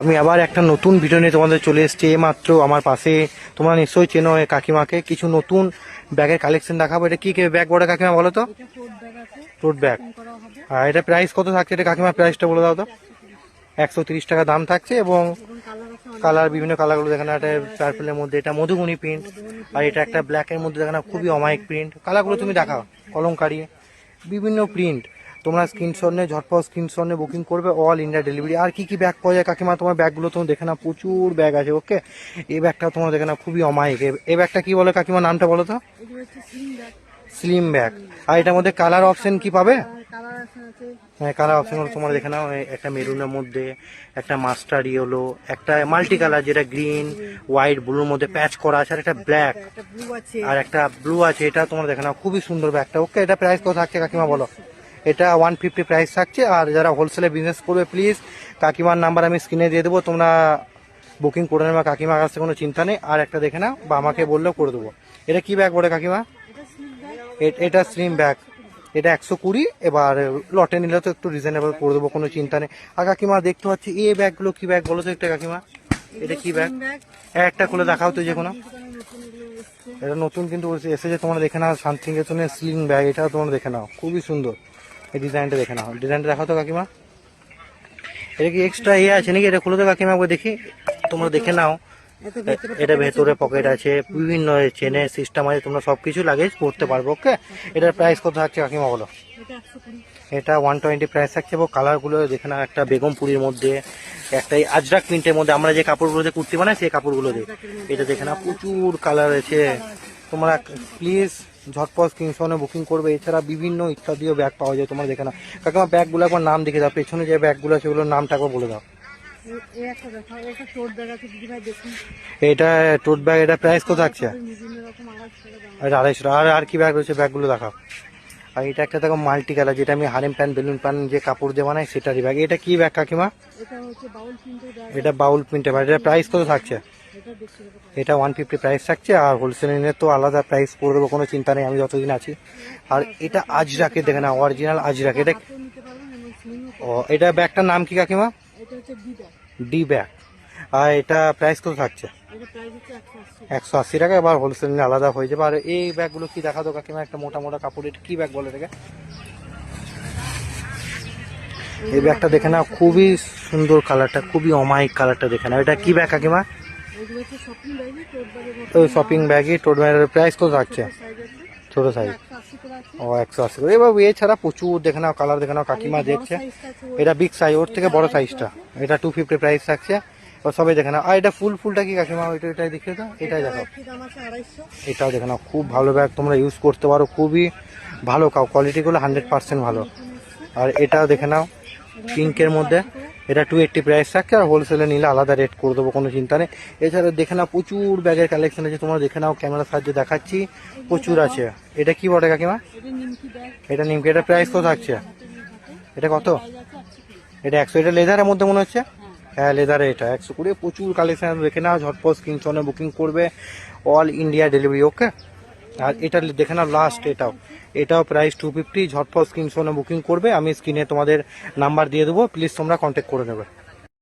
আমি আবার একটা নতুন ভিডিও নিয়ে তোমাদের চলে এসেছি। মাত্র আমার পাশে তোমরা নিশ্চয়ই চেনো এই কাকিমাকে। কিছু নতুন ব্যাগের কালেকশন দেখাবো। এটা কি ব্যাগ বড় কাকিমা বলো তো? টোট ব্যাগ। আর এটা প্রাইস কত থাকছে? এটা কাকিমা প্রাইসটা বলে দাও তো। 130 টাকা দাম থাকছে এবং কালার বিভিন্ন কালারগুলো দেখেন। একটা পার্পেলের মধ্যে, এটা মধুবনী প্রিন্ট, আর এটা একটা ব্ল্যাকের মধ্যে দেখেন খুবই অমায়িক প্রিন্ট। কালারগুলো তুমি দেখাও, কলমকারি বিভিন্ন প্রিন্ট। তোমরা স্ক্রিনশট নিয়ে ঝটপট স্ক্রিনশট নিয়ে বুকিং করবে, অল ইন্ডিয়া ডেলিভারি। আর কি কি ব্যাগ পাওয়া যায় কাকিমা? তোমার ব্যাগগুলো তুমি দেখে না, প্রচুর ব্যাগ আছে। ওকে, এই ব্যাগটা তোমার দেখে না খুবই অমায়িক। এই ব্যাগটা কি বলে কাকিমা? নামটা বলো তো। Slim bag. আর এটার মধ্যে কালার অপশন কি পাবে? হ্যাঁ, কালার অপশন হলো তোমার দেখে নাও, একটা মেরুনের মধ্যে, একটা মাস্টার্ড ইয়েলো, একটা মাল্টি কালার যেটা গ্রিন হোয়াইট ব্লুর মধ্যে প্যাচ করা আছে, আর একটা ব্ল্যাক আর একটা ব্লু আছে। এটা তোমার দেখে নাও খুবই সুন্দর ব্যাগটা। ওকে, এটা প্রাইস কত থাকছে কাকিমা বলো? এটা 150 প্রাইস থাকছে। আর যারা হোলসেলে বিজনেস করবে প্লিজ কাকিমার নাম্বার আমি স্ক্রিনে দিয়ে দেবো, তোমরা বুকিং করে নেবে। কাকিমার কাছে কোনো চিন্তা নেই। আর একটা দেখে নাও বা আমাকে বললেও করে দেবো। এটা কি ব্যাগ বলে কাকিমা? এটা স্লিম ব্যাগ। এটা 120। এবার লটে নিলে তো একটু রিজনেবল করে দেবো, কোনো চিন্তা নেই। আর কাকিমা দেখতে পাচ্ছি এই ব্যাগগুলো কি ব্যাগ বলো তো একটা কাকিমা? এটা কি ব্যাগ? একটা খুলে দেখাও তো যে কোনো। এটা নতুন কিন্তু এসেছে, তোমরা দেখে নাও। শান্তিনিকেতনের স্লিং ব্যাগ, এটাও তোমরা দেখে নাও, খুবই সুন্দর। এই ডিজাইনটা দেখে নাও, ডিজাইনটা দেখাও তো কাকিমা। এটা কি এক্সট্রা আছে নাকি? এটা খুলে তো কাকিমা দেখি, তোমরা দেখে নাও। এটা ভেতরে পকেট আছে, বিভিন্ন চেনের সিস্টেম আছে, তোমরা সবকিছু লাগেজ করতে পারবো। ওকে, এটার প্রাইস কত থাকছে কাকিমা বলো? এটা 120 প্রাইস থাকছে। এবং কালারগুলো দেখে নাও, একটা বেগমপুরির মধ্যে, একটা আজরাক প্রিন্টের মধ্যে, আমরা যে কাপড়গুলোতে কুর্তি বানাই সেই কাপড়গুলো দিয়ে। এটা দেখে নাও প্রচুর কালার আছে। তোমরা প্লিজ ঝটপট স্ক্রিনশটে বুকিং করবে। এছাড়া বিভিন্ন ইত্যাদিও ব্যাগ পাওয়া যায়, তোমরা দেখে নাও। কাকিমা ব্যাগগুলো একবার নাম দেখে দাও, পেছনে যে ব্যাগগুলো আছে ওগুলোর নামটা একবার বলে দাও। এটা টোট ব্যাগ, এটা প্রাইস কত থাকছে? এটা 250 টাকা। আর কি ব্যাগ রয়েছে ব্যাগগুলো দেখাও। আর এটা একটা দেখো মাল্টি কালার, যেটা আমি হারেম প্যান্ট বেলুন প্যান্ট যে কাপড় দিয়ে বানাই সেটারই ব্যাগ। এটা কি ব্যাগ কাকিমা? এটা বাউল প্রিন্টের ব্যাগ। এটা প্রাইস কত থাকছে? এটা 150 প্রাইস থাকছে। আর হোলসেলে নিলে তো আলাদা প্রাইস করে দেবো, কোনো চিন্তা নেই, আমি যতদিন আছি। আর এটা আজরাকে দেখে না, অরিজিনাল আজরাক। এটা ও, এটা ব্যাগটার নাম কি কাকিমা? D bag. আর এটা প্রাইস কত থাকছে? 180 টাকা। এবার হোলসেল নিয়ে আলাদা হয়ে যাবে। আর এই ব্যাগগুলো কি দেখা দো কাকিমা? একটা মোটা মোটা কাপড়, এটা কি ব্যাগ বলে এটাকে? এই ব্যাগটা দেখে না, খুবই সুন্দর কালারটা, খুবই অমায়িক কালারটা দেখে না। এটা কি ব্যাগ কাকিমা? ওই শপিং ব্যাগই টোট ব্যাগের প্রাইস কত থাকছে? ছোট সাইজ। ও 180 করে। এবার এছাড়া প্রচুর দেখে নাও কালার দেখে নাও, কাকিমা দেখছে। এটা বিগ সাইজ, ওর থেকে বড় সাইজটা, এটা 250 প্রাইস থাকছে। সবাই দেখে নাও। আর এটা ফুলটা কি কাকিমা? এটাই দেখিয়ে দাও, এটাই দেখাও। এটাও দেখে নাও, খুব ভালো ব্যাগ, তোমরা ইউজ করতে পারো, খুবই ভালো কোয়ালিটিগুলো 100% ভালো। আর এটাও দেখে নাও পিঙ্কের মধ্যে, এটা 280 প্রাইস থাকছে। আর হোলসেলে নিলে আলাদা রেট করে দেবো, কোনো চিন্তা নেই। এছাড়া দেখে নাও প্রচুর ব্যাগের কালেকশন আছে, তোমরা দেখে নাও, ক্যামেরার সাহায্যে দেখাচ্ছি, প্রচুর আছে। এটা কি বটে কাকিমা? এটা নিমকি। এটা প্রাইস কত থাকছে? এটা কত? এটা 100। এটা লেদারের মধ্যে মনে হচ্ছে। হ্যাঁ, লেদারে। এটা 120। প্রচুর কালেকশন দেখে নাও, ঝটপট স্ক্রিনশটে বুকিং করবে, অল ইন্ডিয়া ডেলিভারি। ওকে, আর এটা দেখে নাও লাস্ট, এটাও প্রাইস 250। ঝটপট স্ক্রিনশটে বুকিং করবে, আমি স্ক্রিনে তোমাদের নাম্বার দিয়ে দেবো, প্লিজ তোমরা কন্ট্যাক্ট করে নেবে।